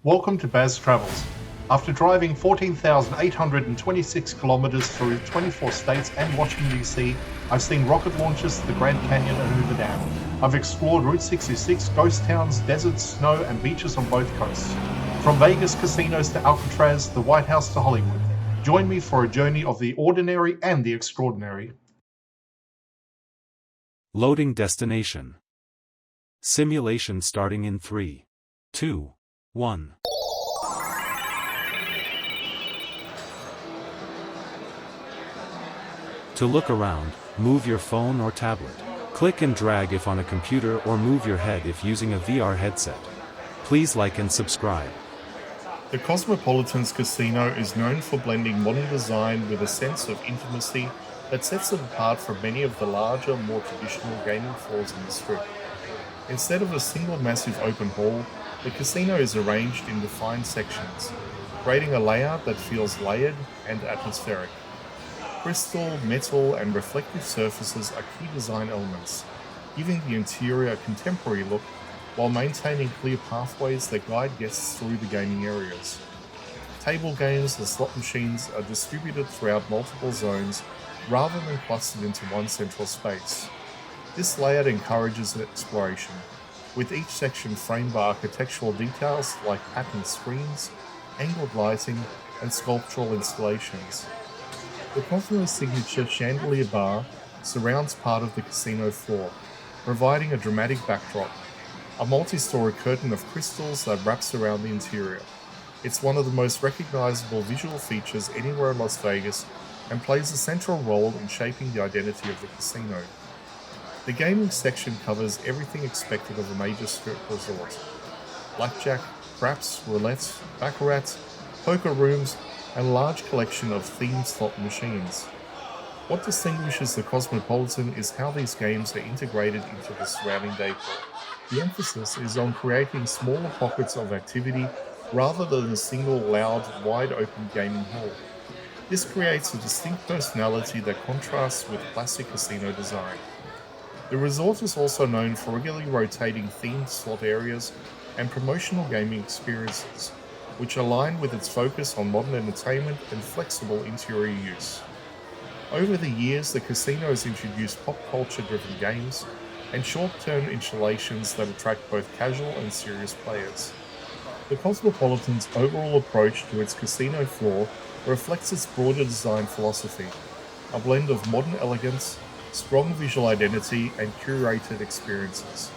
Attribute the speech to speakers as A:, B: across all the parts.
A: Welcome to Baz Travels. After driving 14,826 kilometers through 24 states and Washington, D.C., I've seen rocket launches to the Grand Canyon and Hoover Dam. I've explored Route 66, ghost towns, deserts, snow, and beaches on both coasts. From Vegas casinos to Alcatraz, the White House to Hollywood. Join me for a journey of the ordinary and the extraordinary.
B: Loading destination. Simulation starting in 3, 2, 1. To look around, move your phone or tablet. Click and drag if on a computer or move your head if using a VR headset. Please like and subscribe.
A: The Cosmopolitan's casino is known for blending modern design with a sense of intimacy that sets it apart from many of the larger, more traditional gaming floors in the Strip. Instead of a single massive open hall, the casino is arranged in defined sections, creating a layout that feels layered and atmospheric. Crystal, metal, and reflective surfaces are key design elements, giving the interior a contemporary look while maintaining clear pathways that guide guests through the gaming areas. Table games and slot machines are distributed throughout multiple zones rather than clustered into one central space. This layout encourages exploration, with each section framed by architectural details like patterned screens, angled lighting, and sculptural installations. The Cosmo's signature Chandelier Bar surrounds part of the casino floor, providing a dramatic backdrop, a multi-story curtain of crystals that wraps around the interior. It's one of the most recognizable visual features anywhere in Las Vegas and plays a central role in shaping the identity of the casino. The gaming section covers everything expected of a major strip resort: blackjack, craps, roulette, baccarat, poker rooms, and a large collection of themed slot machines. What distinguishes the Cosmopolitan is how these games are integrated into the surrounding decor. The emphasis is on creating smaller pockets of activity rather than a single loud, wide-open gaming hall. This creates a distinct personality that contrasts with classic casino design. The resort is also known for regularly rotating themed slot areas and promotional gaming experiences, which align with its focus on modern entertainment and flexible interior use. Over the years, the casino has introduced pop culture-driven games and short-term installations that attract both casual and serious players. The Cosmopolitan's overall approach to its casino floor reflects its broader design philosophy, a blend of modern elegance, strong visual identity, and curated experiences.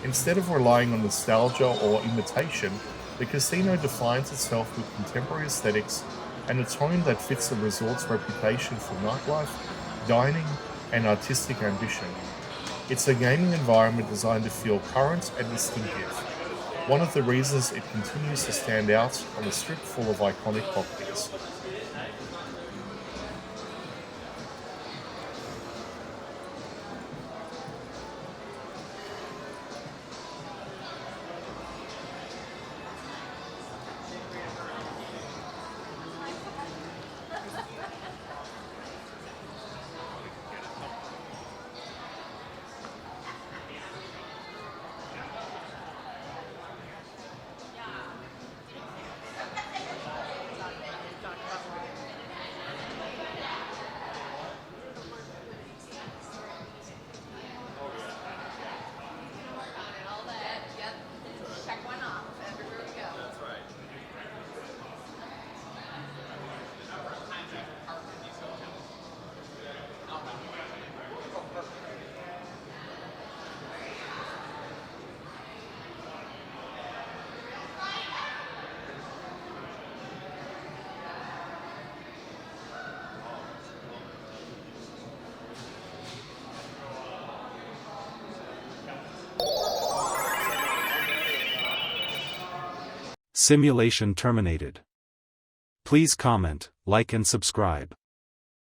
A: Instead of relying on nostalgia or imitation, the casino defines itself with contemporary aesthetics and a tone that fits the resort's reputation for nightlife, dining, and artistic ambition. It's a gaming environment designed to feel current and distinctive, one of the reasons it continues to stand out on a strip full of iconic properties.
B: Simulation terminated. Please comment, like and subscribe.